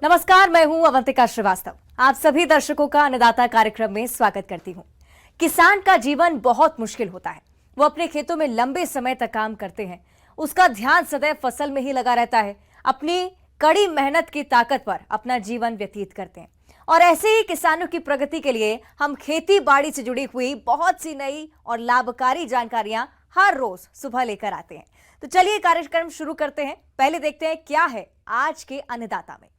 नमस्कार, मैं हूं अवंतिका श्रीवास्तव। आप सभी दर्शकों का अन्नदाता कार्यक्रम में स्वागत करती हूं। किसान का जीवन बहुत मुश्किल होता है। वो अपने खेतों में लंबे समय तक काम करते हैं। उसका ध्यान सदैव फसल में ही लगा रहता है। अपनी कड़ी मेहनत की ताकत पर अपना जीवन व्यतीत करते हैं। और ऐसे ही किसानों की प्रगति के लिए हम खेती बाड़ी से जुड़ी हुई बहुत सी नई और लाभकारी जानकारियां हर रोज सुबह लेकर आते हैं। तो चलिए कार्यक्रम शुरू करते हैं। पहले देखते हैं क्या है आज के अन्नदाता में।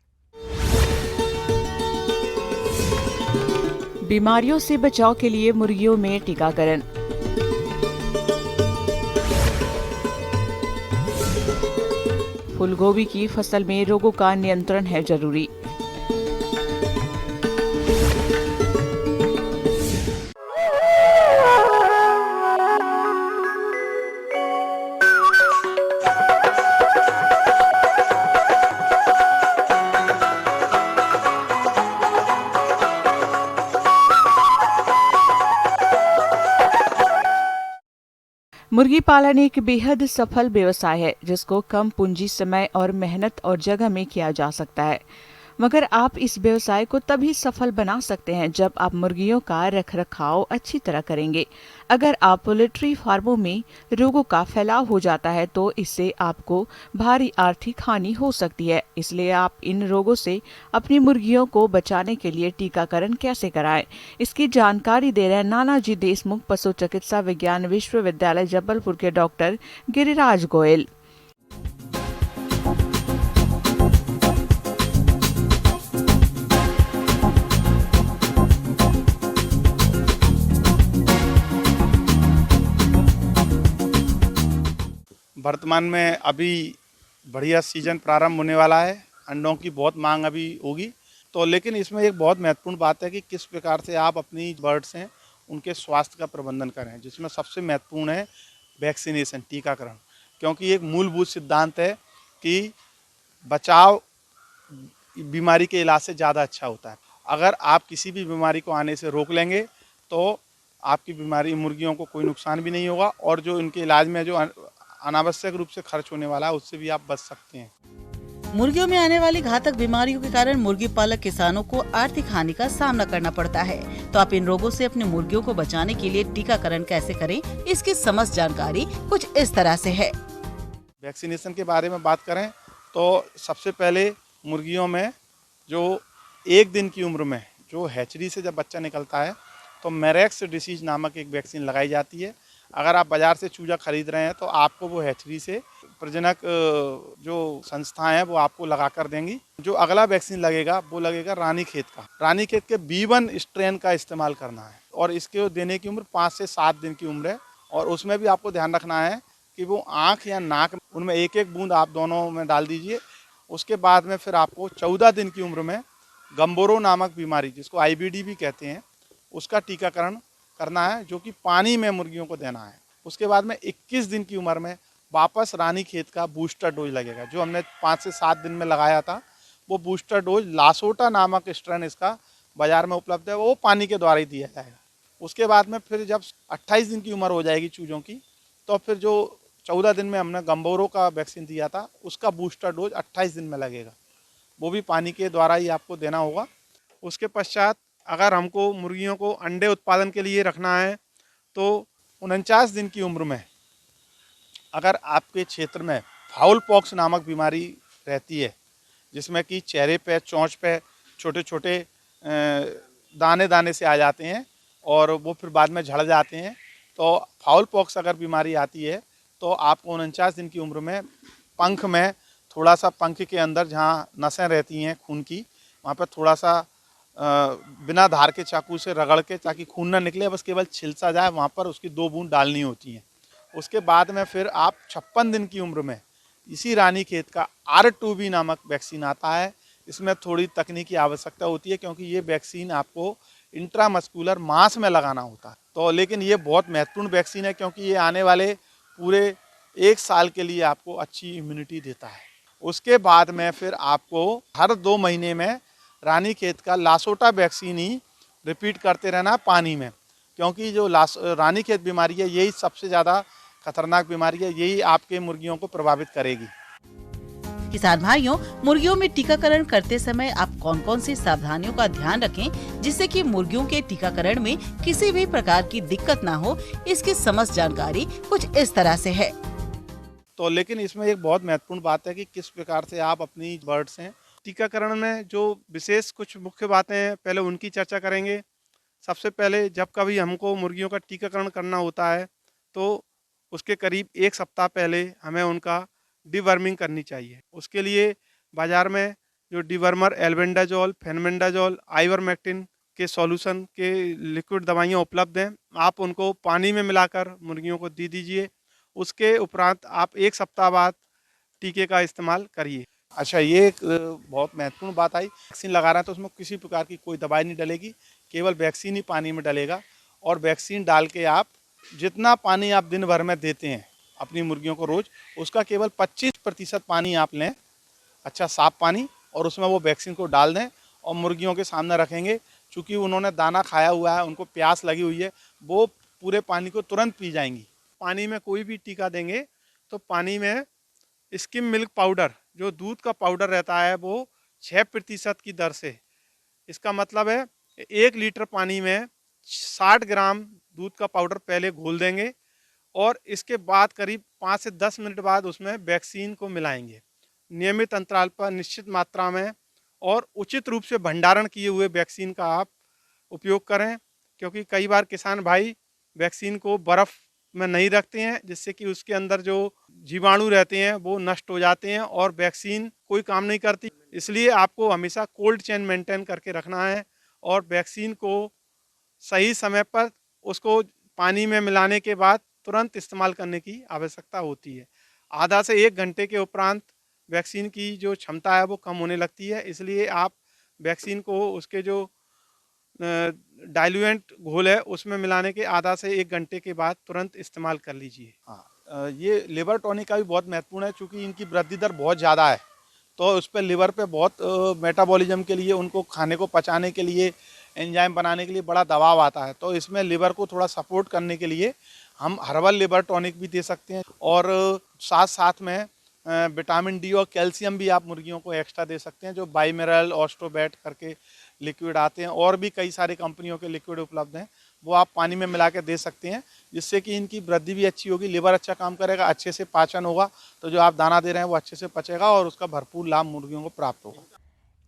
बीमारियों से बचाव के लिए मुर्गियों में टीकाकरण। फूलगोभी की फसल में रोगों का नियंत्रण है जरूरी। मुर्गी पालन एक बेहद सफल व्यवसाय है जिसको कम पूंजी, समय और मेहनत और जगह में किया जा सकता है। मगर आप इस व्यवसाय को तभी सफल बना सकते हैं जब आप मुर्गियों का रखरखाव अच्छी तरह करेंगे। अगर आप पोल्ट्री फार्मों में रोगों का फैलाव हो जाता है तो इससे आपको भारी आर्थिक हानि हो सकती है। इसलिए आप इन रोगों से अपनी मुर्गियों को बचाने के लिए टीकाकरण कैसे कराएं, इसकी जानकारी दे रहे हैं नानाजी देशमुख पशु चिकित्सा विज्ञान विश्वविद्यालय जबलपुर के डॉक्टर गिरिराज गोयल। वर्तमान में अभी बढ़िया सीजन प्रारंभ होने वाला है। अंडों की बहुत मांग अभी होगी। तो लेकिन इसमें एक बहुत महत्वपूर्ण बात है कि किस प्रकार से आप अपनी बर्ड्स हैं उनके स्वास्थ्य का प्रबंधन करें, जिसमें सबसे महत्वपूर्ण है वैक्सीनेशन, टीकाकरण। क्योंकि एक मूलभूत सिद्धांत है कि बचाव बीमारी के इलाज से ज़्यादा अच्छा होता है। अगर आप किसी भी बीमारी को आने से रोक लेंगे तो आपकी बीमारी मुर्गियों को कोई नुकसान भी नहीं होगा और जो इनके इलाज में जो अनावश्यक रूप से खर्च होने वाला है उससे भी आप बच सकते हैं। मुर्गियों में आने वाली घातक बीमारियों के कारण मुर्गी पालक किसानों को आर्थिक हानि का सामना करना पड़ता है। तो आप इन रोगों से अपनी मुर्गियों को बचाने के लिए टीकाकरण कैसे करें, इसकी समस्त जानकारी कुछ इस तरह से है। वैक्सीनेशन के बारे में बात करें तो सबसे पहले मुर्गियों में जो 1 दिन की उम्र में जो हैचरी से जब बच्चा निकलता है तो मैरेक्स डिसीज नामक एक वैक्सीन लगाई जाती है। अगर आप बाज़ार से चूजा खरीद रहे हैं तो आपको वो हैचरी से प्रजनक जो संस्थाएं हैं वो आपको लगा कर देंगी। जो अगला वैक्सीन लगेगा वो लगेगा रानीखेत का। रानीखेत के B1 स्ट्रेन का इस्तेमाल करना है और इसके देने की उम्र 5 से 7 दिन की उम्र है। और उसमें भी आपको ध्यान रखना है कि वो आँख या नाक, उनमें 1-1 बूंद आप दोनों में डाल दीजिए। उसके बाद में फिर आपको 14 दिन की उम्र में गम्बोरो नामक बीमारी, जिसको IBD भी कहते हैं, उसका टीकाकरण करना है, जो कि पानी में मुर्गियों को देना है। उसके बाद में 21 दिन की उम्र में वापस रानीखेत का बूस्टर डोज लगेगा। जो हमने 5 से 7 दिन में लगाया था वो बूस्टर डोज लासोटा नामक स्ट्रेन इसका बाजार में उपलब्ध है, वो पानी के द्वारा ही दिया जाएगा। उसके बाद में फिर जब 28 दिन की उम्र हो जाएगी चूजों की, तो फिर जो 14 दिन में हमने गम्बोरो का वैक्सीन दिया था उसका बूस्टर डोज 28 दिन में लगेगा, वो भी पानी के द्वारा ही आपको देना होगा। उसके पश्चात अगर हमको मुर्गियों को अंडे उत्पादन के लिए रखना है तो 49 दिन की उम्र में अगर आपके क्षेत्र में फाउल पॉक्स नामक बीमारी रहती है, जिसमें कि चेहरे पे, चोंच पे छोटे छोटे दाने दाने से आ जाते हैं और वो फिर बाद में झड़ जाते हैं, तो फाउल पॉक्स अगर बीमारी आती है तो आपको 49 दिन की उम्र में पंख में थोड़ा सा, पंख के अंदर जहाँ नसें रहती हैं खून की, वहाँ पर थोड़ा सा बिना धार के चाकू से रगड़ के, ताकि खून ना निकले, बस केवल छिलसा जाए, वहाँ पर उसकी 2 बूंद डालनी होती हैं। उसके बाद में फिर आप 56 दिन की उम्र में इसी रानीखेत का R2B नामक वैक्सीन आता है। इसमें थोड़ी तकनीकी आवश्यकता होती है क्योंकि ये वैक्सीन आपको इंट्रामस्कुलर मांस में लगाना होता है। तो लेकिन ये बहुत महत्वपूर्ण वैक्सीन है क्योंकि ये आने वाले पूरे 1 साल के लिए आपको अच्छी इम्यूनिटी देता है। उसके बाद में फिर आपको हर 2 महीने में रानीखेत का लासोटा वैक्सीन ही रिपीट करते रहना पानी में, क्योंकि जो रानीखेत बीमारी है यही सबसे ज़्यादा खतरनाक बीमारी है, यही आपके मुर्गियों को प्रभावित करेगी। किसान भाइयों, मुर्गियों में टीकाकरण करते समय आप कौन कौन सी सावधानियों का ध्यान रखें जिससे कि मुर्गियों के टीकाकरण में किसी भी प्रकार की दिक्कत ना हो, इसकी समस्त जानकारी कुछ इस तरह से है। तो लेकिन इसमें एक बहुत महत्वपूर्ण बात है कि किस प्रकार से आप अपनी बर्ड्स हैं टीकाकरण में जो विशेष कुछ मुख्य बातें हैं, पहले उनकी चर्चा करेंगे। सबसे पहले जब कभी हमको मुर्गियों का टीकाकरण करना होता है तो उसके करीब 1 सप्ताह पहले हमें उनका डिवर्मिंग करनी चाहिए। उसके लिए बाज़ार में जो डिवर्मर एल्बेंडाजोल, फेनमेंडाजोल, आइवरमेक्टिन के सॉल्यूशन के लिक्विड दवाइयाँ उपलब्ध हैं। आप उनको पानी में मिलाकर मुर्गियों को दे दीजिए। उसके उपरांत आप 1 सप्ताह बाद टीके का इस्तेमाल करिए। अच्छा, ये एक बहुत महत्वपूर्ण बात आई, वैक्सीन लगा रहे हैं तो उसमें किसी प्रकार की कोई दवाई नहीं डलेगी, केवल वैक्सीन ही पानी में डलेगा। और वैक्सीन डाल के आप जितना पानी आप दिन भर में देते हैं अपनी मुर्गियों को रोज़, उसका केवल 25% पानी आप लें, अच्छा साफ पानी, और उसमें वो वैक्सीन को डाल दें और मुर्गियों के सामने रखेंगे। चूँकि उन्होंने दाना खाया हुआ है, उनको प्यास लगी हुई है, वो पूरे पानी को तुरंत पी जाएंगी। पानी में कोई भी टीका देंगे तो पानी में स्किम मिल्क पाउडर, जो दूध का पाउडर रहता है, वो 6% की दर से, इसका मतलब है 1 लीटर पानी में 60 ग्राम दूध का पाउडर पहले घोल देंगे और इसके बाद करीब 5 से 10 मिनट बाद उसमें वैक्सीन को मिलाएंगे। नियमित अंतराल पर निश्चित मात्रा में और उचित रूप से भंडारण किए हुए वैक्सीन का आप उपयोग करें, क्योंकि कई बार किसान भाई वैक्सीन को बर्फ़ में नहीं रखते हैं, जिससे कि उसके अंदर जो जीवाणु रहते हैं वो नष्ट हो जाते हैं और वैक्सीन कोई काम नहीं करती। इसलिए आपको हमेशा कोल्ड चेन मेंटेन करके रखना है और वैक्सीन को सही समय पर उसको पानी में मिलाने के बाद तुरंत इस्तेमाल करने की आवश्यकता होती है। आधा से 1 घंटे के उपरांत वैक्सीन की जो क्षमता है वो कम होने लगती है, इसलिए आप वैक्सीन को उसके जो डाइल्यूएंट घोल है उसमें मिलाने के आधा से 1 घंटे के बाद तुरंत इस्तेमाल कर लीजिए। हाँ, ये लिवर टॉनिक का भी बहुत महत्वपूर्ण है, क्योंकि इनकी वृद्धि दर बहुत ज़्यादा है, तो उस पर लिवर पे बहुत मेटाबॉलिज्म के लिए, उनको खाने को पचाने के लिए, एंजाइम बनाने के लिए बड़ा दबाव आता है। तो इसमें लिवर को थोड़ा सपोर्ट करने के लिए हम हर्बल लिवर टॉनिक भी दे सकते हैं और साथ साथ में विटामिन डी और कैल्शियम भी आप मुर्गियों को एक्स्ट्रा दे सकते हैं, जो बाइमिनरल, ऑस्ट्रोबैट करके लिक्विड आते हैं, और भी कई सारी कंपनियों के लिक्विड उपलब्ध हैं, वो आप पानी में मिला के दे सकते हैं, जिससे कि इनकी वृद्धि भी अच्छी होगी, लिवर अच्छा काम करेगा, अच्छे से पाचन होगा, तो जो आप दाना दे रहे हैं वो अच्छे से पचेगा और उसका भरपूर लाभ मुर्गियों को प्राप्त होगा।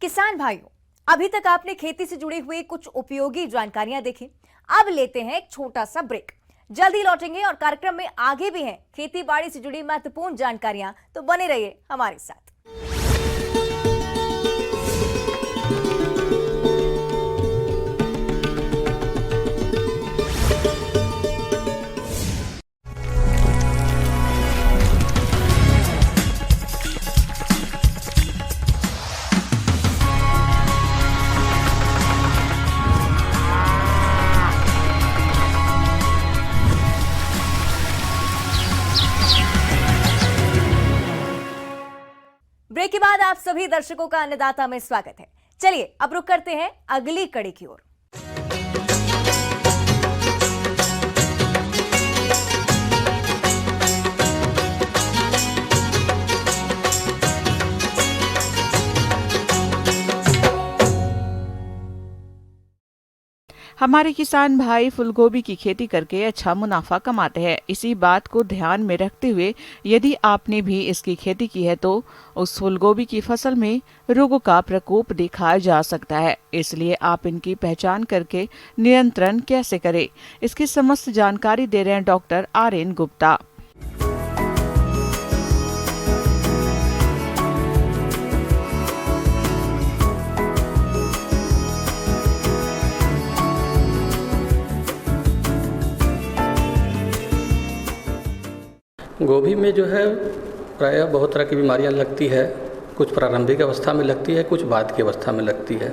किसान भाइयों, अभी तक आपने खेती से जुड़ी हुई कुछ उपयोगी जानकारियां देखी। अब लेते हैं एक छोटा सा ब्रेक, जल्दी लौटेंगे और कार्यक्रम में आगे भी हैं खेती बाड़ी से जुड़ी महत्वपूर्ण जानकारियां, तो बने रहिए हमारे साथ। ब्रेक के बाद आप सभी दर्शकों का अन्नदाता में स्वागत है। चलिए अब रुक करते हैं अगली कड़ी की ओर। हमारे किसान भाई फूलगोभी की खेती करके अच्छा मुनाफा कमाते हैं। इसी बात को ध्यान में रखते हुए यदि आपने भी इसकी खेती की है तो उस फूलगोभी की फसल में रोगों का प्रकोप देखा जा सकता है। इसलिए आप इनकी पहचान करके नियंत्रण कैसे करें, इसकी समस्त जानकारी दे रहे हैं डॉक्टर आर्यन गुप्ता। गोभी में जो है प्रायः बहुत तरह की बीमारियां लगती है, कुछ प्रारंभिक अवस्था में लगती है, कुछ बाद की अवस्था में लगती है।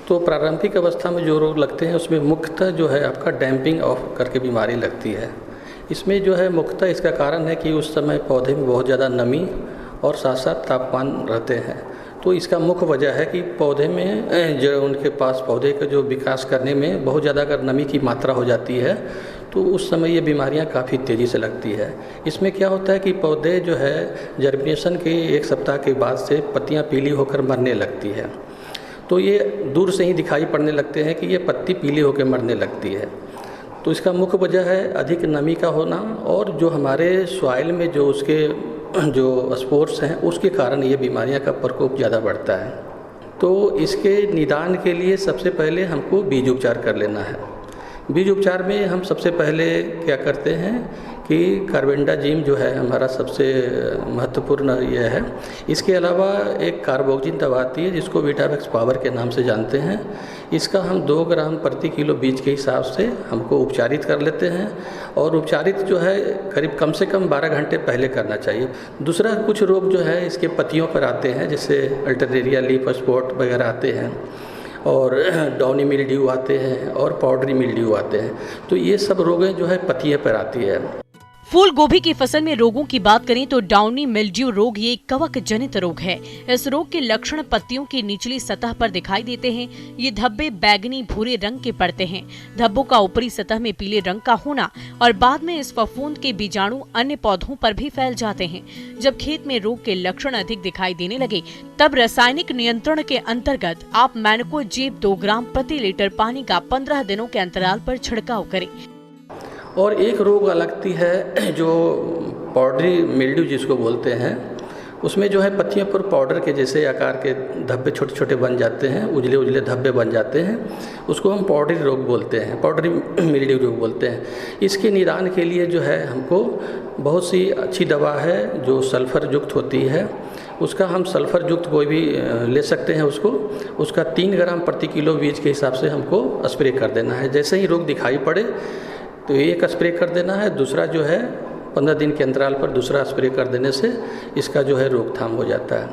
तो प्रारंभिक अवस्था में जो रोग लगते हैं उसमें मुख्यतः जो है आपका डैम्पिंग ऑफ करके बीमारी लगती है। इसमें जो है मुख्यतः इसका कारण है कि उस समय पौधे में बहुत ज़्यादा नमी और साथ साथ तापमान रहते हैं। तो इसका मुख्य वजह है कि पौधे में जो उनके पास पौधे का जो विकास करने में बहुत ज़्यादा अगर नमी की मात्रा हो जाती है तो उस समय ये बीमारियां काफ़ी तेज़ी से लगती है। इसमें क्या होता है कि पौधे जो है जर्मिनेशन के 1 सप्ताह के बाद से पत्तियां पीली होकर मरने लगती है। तो ये दूर से ही दिखाई पड़ने लगते हैं कि ये पत्ती पीली होकर मरने लगती है। तो इसका मुख्य वजह है अधिक नमी का होना और जो हमारे सॉइल में जो उसके जो स्पोर्स हैं उसके कारण ये बीमारियां का प्रकोप ज़्यादा बढ़ता है। तो इसके निदान के लिए सबसे पहले हमको बीज उपचार कर लेना है। बीज उपचार में हम सबसे पहले क्या करते हैं कि कार्बेंडाजिम जो है हमारा सबसे महत्वपूर्ण ये है। इसके अलावा एक कार्बोक्जिन दवा आती है जिसको वीटावैक्स पावर के नाम से जानते हैं। इसका हम 2 ग्राम प्रति किलो बीज के हिसाब से हमको उपचारित कर लेते हैं और उपचारित जो है करीब कम से कम 12 घंटे पहले करना चाहिए। दूसरा कुछ रोग जो है इसके पत्तियों पर आते हैं, जैसे अल्टरनेरिया लीफ स्पॉट वगैरह आते हैं और डाउनी मिल्ड्यू आते हैं और पाउडरी मिल्ड्यू आते हैं। तो ये सब रोगें जो है पत्तियों पर आती है। फूल गोभी की फसल में रोगों की बात करें तो डाउनी मिल्ड्यू रोग ये कवक जनित रोग है। इस रोग के लक्षण पत्तियों की निचली सतह पर दिखाई देते हैं। ये धब्बे बैगनी भूरे रंग के पड़ते हैं। धब्बों का ऊपरी सतह में पीले रंग का होना और बाद में इस फफूंद के बीजाणु अन्य पौधों पर भी फैल जाते हैं। जब खेत में रोग के लक्षण अधिक दिखाई देने लगे तब रासायनिक नियंत्रण के अंतर्गत आप मैनकोजेब 2 ग्राम प्रति लीटर पानी का 15 दिनों के अंतराल पर छिड़काव करें। और एक रोग लगती है जो पाउडरी मिल्ड्यू जिसको बोलते हैं, उसमें जो है पत्तियों पर पाउडर के जैसे आकार के धब्बे छोटे छोटे बन जाते हैं, उजले उजले धब्बे बन जाते हैं। उसको हम पाउडरी रोग बोलते हैं, पाउडरी मिल्ड्यू रोग बोलते हैं। इसके निदान के लिए जो है हमको बहुत सी अच्छी दवा है जो सल्फर युक्त होती है। उसका हम सल्फर युक्त कोई भी ले सकते हैं उसका 3 ग्राम प्रति किलो बीज के हिसाब से हमको स्प्रे कर देना है। जैसे ही रोग दिखाई पड़े तो एक स्प्रे कर देना है, दूसरा जो है 15 दिन के अंतराल पर दूसरा स्प्रे कर देने से इसका जो है रोकथाम हो जाता है।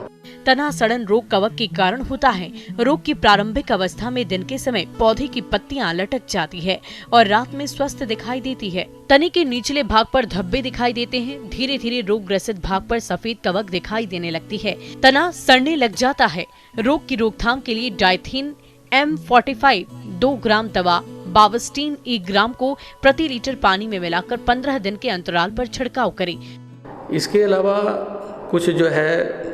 तना सड़न रोग कवक के कारण होता है। रोग की प्रारंभिक अवस्था में दिन के समय पौधे की पत्तियां लटक जाती है और रात में स्वस्थ दिखाई देती है। तने के निचले भाग पर धब्बे दिखाई देते हैं। धीरे धीरे रोग ग्रसित भाग पर सफेद कवक दिखाई देने लगती है। तना सड़ने लग जाता है। रोग की रोकथाम के लिए डाइथीन M45 2 ग्राम दवा बावस्टीन 1 ग्राम को प्रति लीटर पानी में मिलाकर 15 दिन के अंतराल पर छिड़काव करें। इसके अलावा कुछ जो है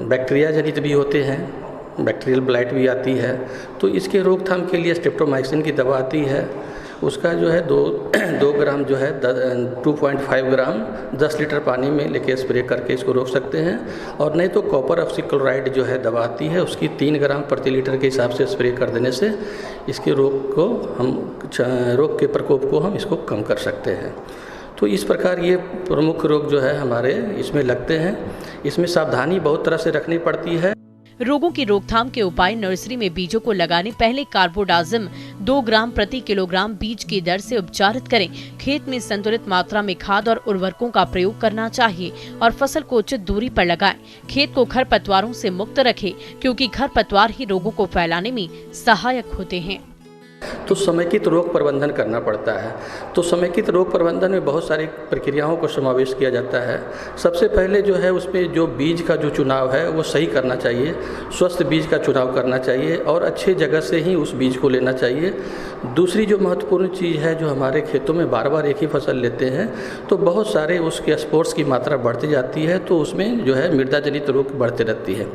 बैक्टीरिया जनित भी होते हैं, बैक्टीरियल ब्लाइट भी आती है। तो इसके रोकथाम के लिए स्ट्रेप्टोमाइसिन की दवा आती है। उसका जो है 2 ग्राम जो है 2.5 ग्राम 10 लीटर पानी में लेके स्प्रे करके इसको रोक सकते हैं। और नहीं तो कॉपर ऑक्सीक्लोराइड जो है दवा आती है, उसकी 3 ग्राम प्रति लीटर के हिसाब से स्प्रे कर देने से इसके रोग के प्रकोप को हम इसको कम कर सकते हैं। तो इस प्रकार ये प्रमुख रोग जो है हमारे इसमें लगते हैं। इसमें सावधानी बहुत तरह से रखनी पड़ती है। रोगों की रोकथाम के उपाय नर्सरी में बीजों को लगाने पहले कार्बोडाजिम 2 ग्राम प्रति किलोग्राम बीज की दर से उपचारित करें। खेत में संतुलित मात्रा में खाद और उर्वरकों का प्रयोग करना चाहिए और फसल को उचित दूरी पर लगाएं। खेत को खरपतवारों से मुक्त रखें क्योंकि खरपतवार ही रोगों को फैलाने में सहायक होते हैं। तो समेकित रोग प्रबंधन करना पड़ता है। तो समेकित रोग प्रबंधन में बहुत सारी प्रक्रियाओं को समावेश किया जाता है। सबसे पहले जो है उसमें जो बीज का जो चुनाव है वो सही करना चाहिए, स्वस्थ बीज का चुनाव करना चाहिए और अच्छे जगह से ही उस बीज को लेना चाहिए। दूसरी जो महत्वपूर्ण चीज़ है, जो हमारे खेतों में बार बार एक ही फसल लेते हैं तो बहुत सारे उसके स्पोर्स की मात्रा बढ़ती जाती है, तो उसमें जो है मृदा जनित रोग बढ़ते रहती है।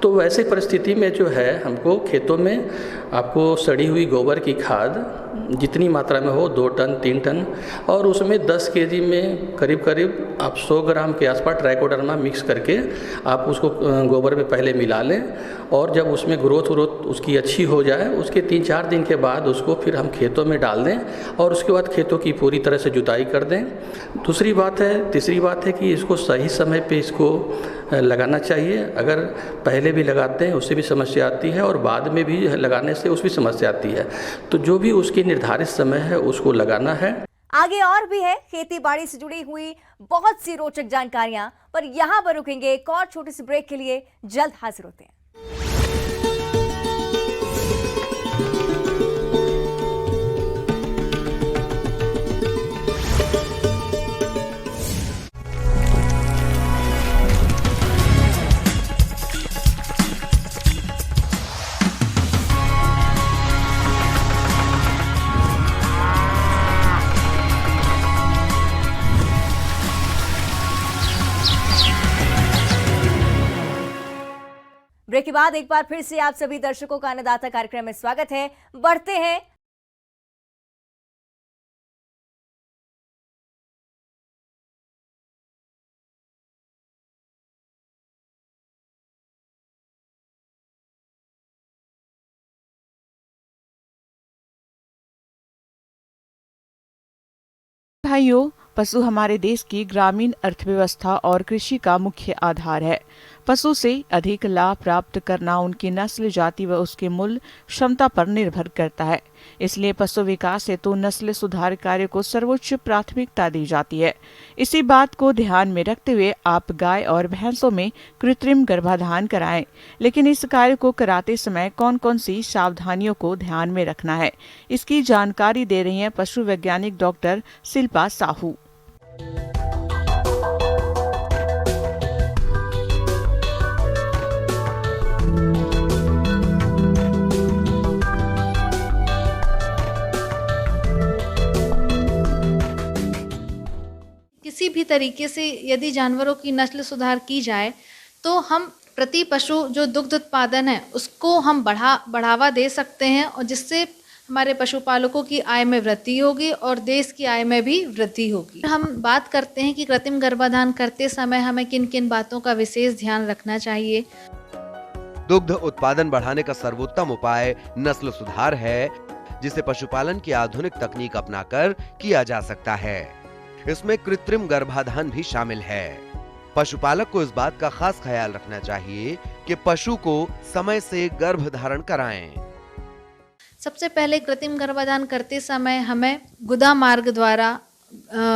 तो वैसे परिस्थिति में जो है हमको खेतों में आपको सड़ी हुई गोबर की खाद जितनी मात्रा में हो 2 टन 3 टन और उसमें 10 केजी में करीब करीब आप 100 ग्राम के आसपास ट्राइकोडर्मा मिक्स करके आप उसको गोबर में पहले मिला लें और जब उसमें ग्रोथ उसकी अच्छी हो जाए उसके 3-4 दिन के बाद उसको फिर हम खेतों में डाल दें और उसके बाद खेतों की पूरी तरह से जुताई कर दें। तीसरी बात है कि इसको सही समय पे इसको लगाना चाहिए। अगर पहले भी लगाते हैं उससे भी समस्या आती है और बाद में भी लगाने से उसकी समस्या आती है। तो जो भी उसकी निर्धारित समय है उसको लगाना है। आगे और भी है खेती बाड़ी से जुड़ी हुई बहुत सी रोचक जानकारियां, पर यहां पर रुकेंगे एक और छोटे से ब्रेक के लिए। जल्द हाजिर होते हैं। ब्रेक के बाद एक बार फिर से आप सभी दर्शकों का अन्नदाता कार्यक्रम में स्वागत है। बढ़ते हैं भाइयों, पशु हमारे देश की ग्रामीण अर्थव्यवस्था और कृषि का मुख्य आधार है। पशु से अधिक लाभ प्राप्त करना उनकी नस्ल, जाति व उसके मूल्य क्षमता पर निर्भर करता है। इसलिए पशु विकास हेतु नस्ल सुधार कार्य को सर्वोच्च प्राथमिकता दी जाती है। इसी बात को ध्यान में रखते हुए आप गाय और भैंसों में कृत्रिम गर्भाधान कराएं। लेकिन इस कार्य को कराते समय कौन कौन सी सावधानियों को ध्यान में रखना है, इसकी जानकारी दे रही हैं पशु वैज्ञानिक डॉक्टर शिल्पा साहू। किसी भी तरीके से यदि जानवरों की नस्ल सुधार की जाए तो हम प्रति पशु जो दुग्ध उत्पादन है उसको हम बढ़ावा दे सकते हैं, और जिससे हमारे पशुपालकों की आय में वृद्धि होगी और देश की आय में भी वृद्धि होगी। हम बात करते हैं कि कृत्रिम गर्भाधान करते समय हमें किन किन बातों का विशेष ध्यान रखना चाहिए। दुग्ध उत्पादन बढ़ाने का सर्वोत्तम उपाय नस्ल सुधार है, जिसे पशुपालन की आधुनिक तकनीक अपनाकर किया जा सकता है। इसमें कृत्रिम गर्भाधान भी शामिल है। पशुपालक को इस बात का खास ख्याल रखना चाहिए कि पशु को समय से गर्भ धारण कराएं। सबसे पहले कृत्रिम गर्भाधान करते समय हमें गुदा मार्ग द्वारा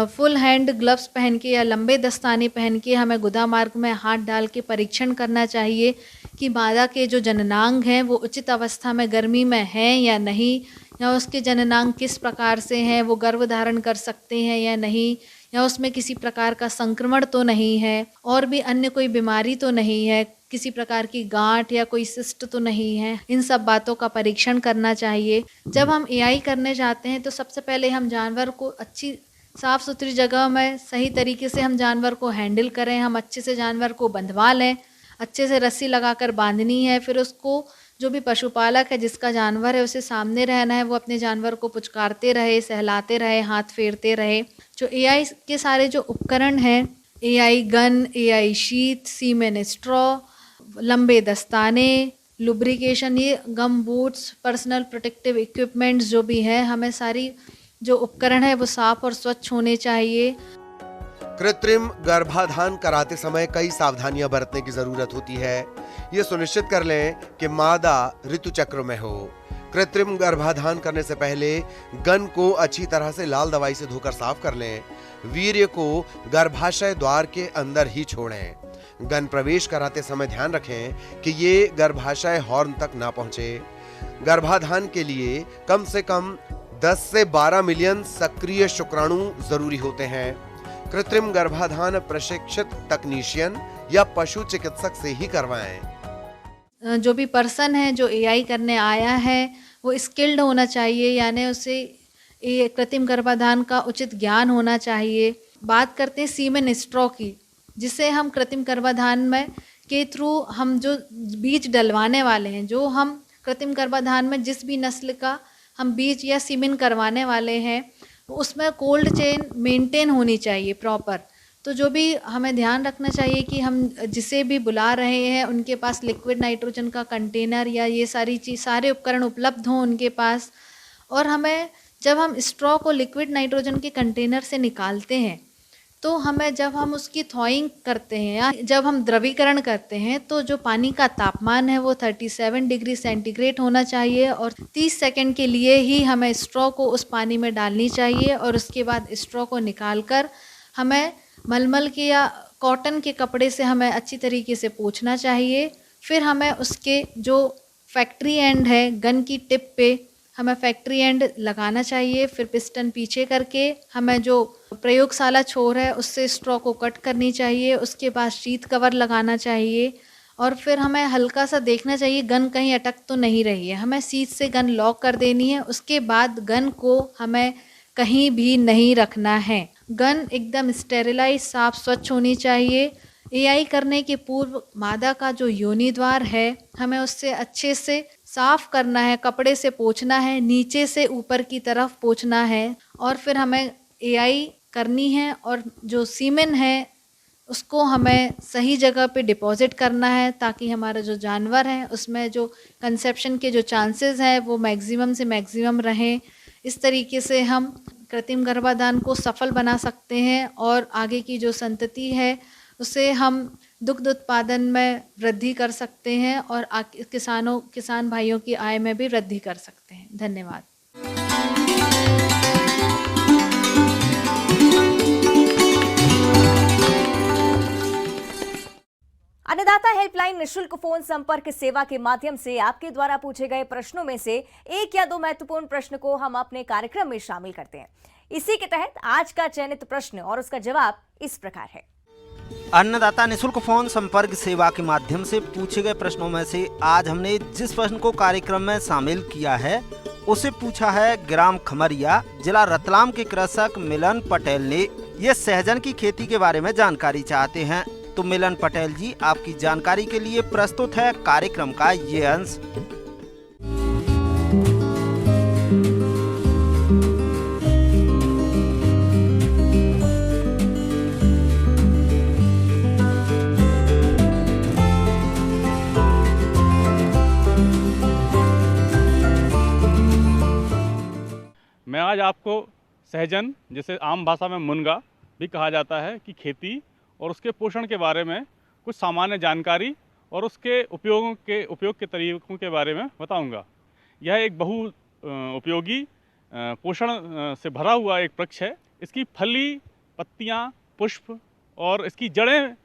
फुल हैंड ग्लव्स पहन के या लंबे दस्ताने पहन के हमें गुदा मार्ग में हाथ डाल के परीक्षण करना चाहिए कि मादा के जो जननांग हैं वो उचित अवस्था में गर्मी में हैं या नहीं, या उसके जननांग किस प्रकार से हैं, वो गर्भ धारण कर सकते हैं या नहीं, या उसमें किसी प्रकार का संक्रमण तो नहीं है, और भी अन्य कोई बीमारी तो नहीं है, किसी प्रकार की गांठ या कोई सिस्ट तो नहीं है। इन सब बातों का परीक्षण करना चाहिए। जब हम एआई करने जाते हैं तो सबसे पहले हम जानवर को अच्छी साफ़ सुथरी जगह में सही तरीके से हम जानवर को हैंडल करें। हम अच्छे से जानवर को बंधवा लें, अच्छे से रस्सी लगाकर बांधनी है। फिर उसको जो भी पशुपालक है जिसका जानवर है उसे सामने रहना है, वो अपने जानवर को पुचकारते रहे, सहलाते रहे, हाथ फेरते रहे। जो एआई के सारे जो उपकरण हैं, एआई गन, एआई शीट, सीमेन स्ट्रॉ, लंबे दस्ताने, लुब्रिकेशन, ये गम बूट्स, पर्सनल प्रोटेक्टिव इक्विपमेंट्स जो भी हैं, हमें सारी जो उपकरण है वो साफ और स्वच्छ होने चाहिए। कृत्रिम गर्भाधान कराते समय कई सावधानियां बरतने की जरूरत होती है। ये सुनिश्चित कर लें कि मादा ऋतु चक्र में हो। कृत्रिम गर्भाधान करने से पहले गन को अच्छी तरह से लाल दवाई से धोकर साफ कर लें। वीर्य को गर्भाशय द्वार के अंदर ही छोड़ें। गन प्रवेश कराते समय ध्यान रखें कि ये गर्भाशय हॉर्न तक ना पहुंचे। गर्भाधान के लिए कम से कम 10 से 12 मिलियन सक्रिय शुक्राणु जरूरी होते हैं। कृत्रिम गर्भाधान प्रशिक्षित तकनीशियन या पशु चिकित्सक से ही करवाएं। जो भी पर्सन है जो एआई करने आया है वो स्किल्ड होना चाहिए, यानी उसे कृत्रिम गर्भाधान का उचित ज्ञान होना चाहिए। बात करते हैं सीमेन स्ट्रॉ की, जिसे हम कृत्रिम गर्भाधान में के थ्रू हम जो बीज डलवाने वाले हैं, जो हम कृत्रिम गर्भाधान में जिस भी नस्ल का हम बीज या सीमेन करवाने वाले हैं उसमें कोल्ड चेन मेंटेन होनी चाहिए प्रॉपर। तो जो भी हमें ध्यान रखना चाहिए कि हम जिसे भी बुला रहे हैं उनके पास लिक्विड नाइट्रोजन का कंटेनर या ये सारी चीज़, सारे उपकरण उपलब्ध हों उनके पास। और हमें जब हम स्ट्रॉ को लिक्विड नाइट्रोजन के कंटेनर से निकालते हैं तो हमें जब हम उसकी थॉइंग करते हैं या जब हम द्रवीकरण करते हैं तो जो पानी का तापमान है वो 37 डिग्री सेंटीग्रेड होना चाहिए, और 30 सेकंड के लिए ही हमें स्ट्रॉ को उस पानी में डालनी चाहिए। और उसके बाद स्ट्रॉ को निकालकर हमें मलमल के या कॉटन के कपड़े से हमें अच्छी तरीके से पोंछना चाहिए। फिर हमें उसके जो फैक्ट्री एंड है गन की टिप पे हमें फैक्ट्री एंड लगाना चाहिए। फिर पिस्टन पीछे करके हमें जो प्रयोगशाला छोर है उससे स्ट्रॉ को कट करनी चाहिए। उसके बाद शीट कवर लगाना चाहिए और फिर हमें हल्का सा देखना चाहिए गन कहीं अटक तो नहीं रही है। हमें शीट से गन लॉक कर देनी है। उसके बाद गन को हमें कहीं भी नहीं रखना है। गन एकदम स्टेरिलाइज, साफ, स्वच्छ होनी चाहिए। एआई करने के पूर्व मादा का जो योनि द्वार है हमें उससे अच्छे से साफ करना है, कपड़े से पोंछना है, नीचे से ऊपर की तरफ पोंछना है और फिर हमें एआई करनी है और जो सीमेन है उसको हमें सही जगह पे डिपॉजिट करना है ताकि हमारा जो जानवर है उसमें जो कंसेप्शन के जो चांसेस हैं वो मैक्सिमम से मैक्सिमम रहें। इस तरीके से हम कृत्रिम गर्भाधान को सफल बना सकते हैं और आगे की जो संतति है उसे हम दुग्ध उत्पादन में वृद्धि कर सकते हैं और किसान भाइयों की आय में भी वृद्धि कर सकते हैं। धन्यवाद। अन्नदाता हेल्पलाइन निशुल्क फोन संपर्क सेवा के माध्यम से आपके द्वारा पूछे गए प्रश्नों में से एक या दो महत्वपूर्ण प्रश्न को हम अपने कार्यक्रम में शामिल करते हैं। इसी के तहत आज का चयनित प्रश्न और उसका जवाब इस प्रकार है। अन्नदाता निशुल्क फोन संपर्क सेवा के माध्यम से पूछे गए प्रश्नों में से आज हमने जिस प्रश्न को कार्यक्रम में शामिल किया है उसे पूछा है ग्राम खमरिया, जिला रतलाम के कृषक मिलन पटेल ने। ये सहजन की खेती के बारे में जानकारी चाहते हैं। तो मिलन पटेल जी, आपकी जानकारी के लिए प्रस्तुत है कार्यक्रम का ये अंश। मैं आज आपको सहजन, जिसे आम भाषा में मुनगा भी कहा जाता है, की खेती और उसके पोषण के बारे में कुछ सामान्य जानकारी और उसके उपयोग के तरीकों के बारे में बताऊंगा। यह एक बहु उपयोगी पोषण से भरा हुआ एक वृक्ष है। इसकी फली, पत्तियां, पुष्प और इसकी जड़ें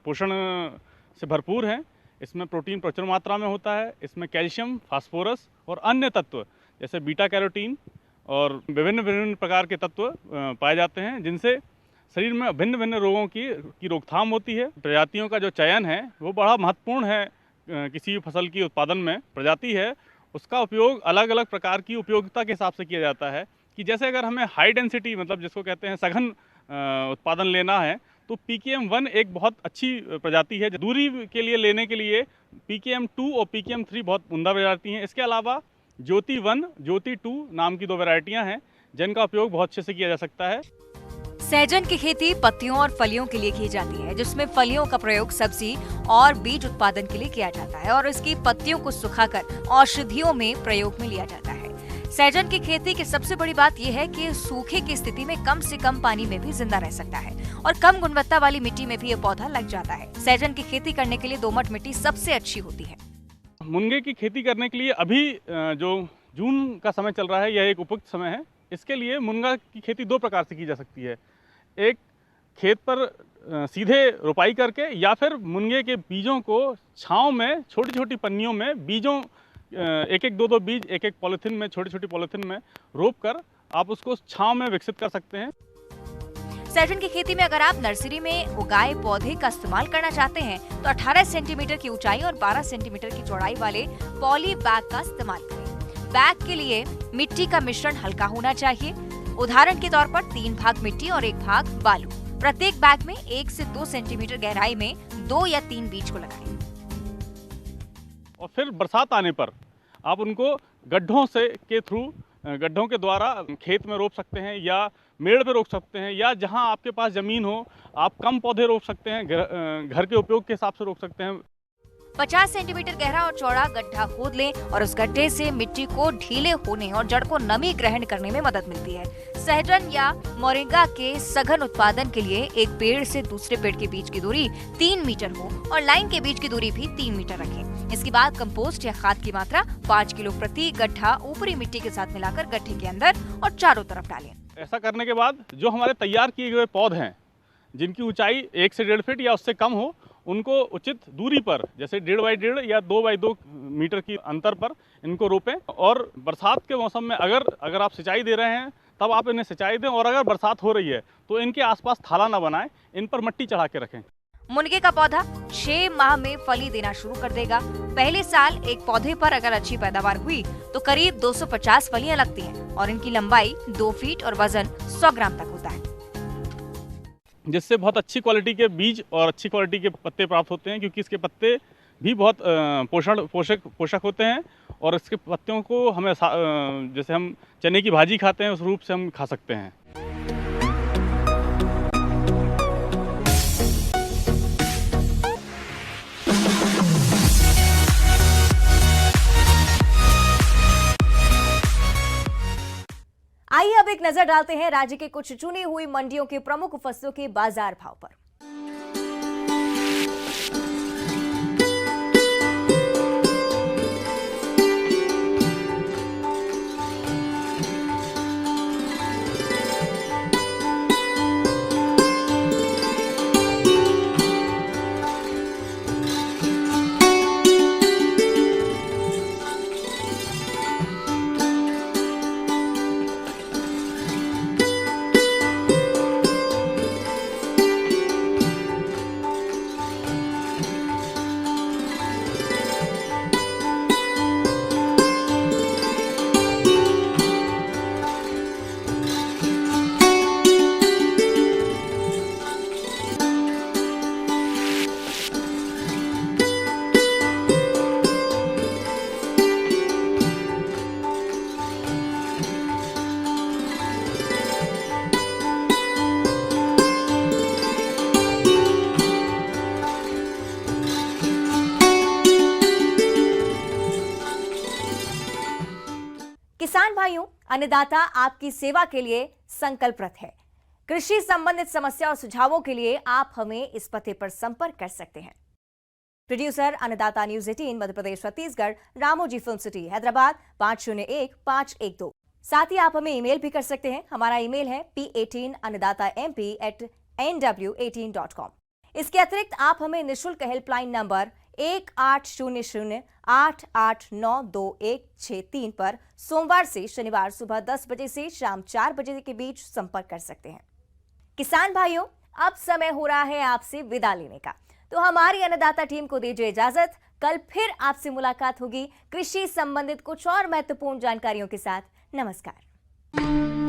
पोषण से भरपूर हैं। इसमें प्रोटीन प्रचुर मात्रा में होता है। इसमें कैल्शियम, फास्फोरस और अन्य तत्व जैसे बीटा कैरोटीन और विभिन्न प्रकार के तत्व पाए जाते हैं, जिनसे शरीर में भिन्न भिन्न रोगों की रोकथाम होती है। प्रजातियों का जो चयन है वो बड़ा महत्वपूर्ण है। किसी भी फसल की उत्पादन में प्रजाति है उसका उपयोग अलग अलग प्रकार की उपयोगिता के हिसाब से किया जाता है। कि जैसे अगर हमें हाई डेंसिटी, मतलब जिसको कहते हैं सघन उत्पादन लेना है, तो PKM1 एक बहुत अच्छी प्रजाति है। दूरी के लिए लेने के लिए PKM2 और PKM3 बहुत उम्दा प्रजाति हैं। इसके अलावा ज्योति 1, ज्योति 2 नाम की 2 वैरायटियाँ हैं जिनका उपयोग बहुत अच्छे से किया जा सकता है। सहजन की खेती पत्तियों और फलियों के लिए की जाती है, जिसमें फलियों का प्रयोग सब्जी और बीज उत्पादन के लिए किया जाता है और इसकी पत्तियों को सुखाकर औषधियों में प्रयोग में लिया जाता है। सहजन की खेती की सबसे बड़ी बात यह है कि सूखे की स्थिति में कम से कम पानी में भी जिंदा रह सकता है और कम गुणवत्ता वाली मिट्टी में भी ये पौधा लग जाता है। सहजन की खेती करने के लिए दोमट मिट्टी सबसे अच्छी होती है। मुनगे की खेती करने के लिए अभी जो जून का समय चल रहा है, यह एक उपयुक्त समय है। इसके लिए मुनगा की खेती 2 प्रकार से की जा सकती है। एक, खेत पर सीधे रोपाई करके, या फिर मुनगे के बीजों को छांव में छोटी छोटी पन्नियों में बीजों एक 2 बीज एक पॉलीथिन में, छोटी छोटी पॉलीथिन में रोप कर आप उसको छांव में विकसित कर सकते हैं। सहजन की खेती में अगर आप नर्सरी में उगाए पौधे का इस्तेमाल करना चाहते हैं तो 18 सेंटीमीटर की ऊंचाई और 12 सेंटीमीटर की चौड़ाई वाले पॉली बैग का इस्तेमाल करें। बैग के लिए मिट्टी का मिश्रण हल्का होना चाहिए। उदाहरण के तौर पर 3 भाग मिट्टी और 1 भाग बालू। प्रत्येक बैग में 1 से 2 सेंटीमीटर गहराई में 2 या 3 बीज को लगाएं। और फिर बरसात आने पर आप उनको गड्ढों के द्वारा खेत में रोप सकते हैं या मेड़ पे रोप सकते हैं, या जहां आपके पास जमीन हो आप कम पौधे रोप सकते हैं, घर के उपयोग के हिसाब से रोप सकते हैं। 50 सेंटीमीटर गहरा और चौड़ा गड्ढा खोद लें और उस गड्ढे से मिट्टी को ढीले होने और जड़ को नमी ग्रहण करने में मदद मिलती है। सहजन या मोरिंगा के सघन उत्पादन के लिए एक पेड़ से दूसरे पेड़ के बीच की दूरी 3 मीटर हो और लाइन के बीच की दूरी भी 3 मीटर रखें। इसके बाद कंपोस्ट या खाद की मात्रा 5 किलो प्रति गड्ढा ऊपरी मिट्टी के साथ मिलाकर गड्ढे के अंदर और चारों तरफ डालें। ऐसा करने के बाद जो हमारे तैयार किए गए पौधे हैं, जिनकी ऊंचाई 1 से 1.5 फीट या उससे कम हो, उनको उचित दूरी पर, जैसे 1.5 बाई 1.5 या 2 बाई 2 मीटर की अंतर पर इनको रोपें। और बरसात के मौसम में अगर आप सिंचाई दे रहे हैं तब आप इन्हें सिंचाई दें, और अगर बरसात हो रही है तो इनके आसपास थाला न बनाएं, इन पर मिट्टी चढ़ा के रखें। मुनगे का पौधा 6 माह में फली देना शुरू कर देगा। पहले साल एक पौधे पर अगर अच्छी पैदावार हुई तो करीब 250 फलियां लगती हैं और इनकी लंबाई 2 फीट और वजन 100 ग्राम तक होता है। जिससे बहुत अच्छी क्वालिटी के बीज और अच्छी क्वालिटी के पत्ते प्राप्त होते हैं, क्योंकि इसके पत्ते भी बहुत पोषक होते हैं और इसके पत्तों को हमें जैसे हम चने की भाजी खाते हैं उस रूप से हम खा सकते हैं। आइए अब एक नजर डालते हैं राज्य के कुछ चुनी हुई मंडियों के प्रमुख फसलों के बाजार भाव पर। किसान भाइयों, अन्नदाता आपकी सेवा के लिए संकल्परत है। कृषि संबंधित समस्या और सुझावों के लिए आप हमें इस पते पर संपर्क कर सकते हैं। प्रोड्यूसर अन्नदाता news 18 Madhya Pradesh Chhattisgarh, Ramoji film city, Hyderabad 501512। साथ ही आप हमें ईमेल भी कर सकते हैं। हमारा ईमेल है p18annadatamp@nw18.com। इसके अतिरिक्त आप हमें निःशुल्क हेल्पलाइन नंबर 1800-889-2163 पर सोमवार से शनिवार सुबह 10 बजे से शाम 4 बजे के बीच संपर्क कर सकते हैं। किसान भाइयों, अब समय हो रहा है आपसे विदा लेने का, तो हमारी अन्नदाता टीम को दीजिए इजाजत। कल फिर आपसे मुलाकात होगी कृषि संबंधित कुछ और महत्वपूर्ण जानकारियों के साथ। नमस्कार।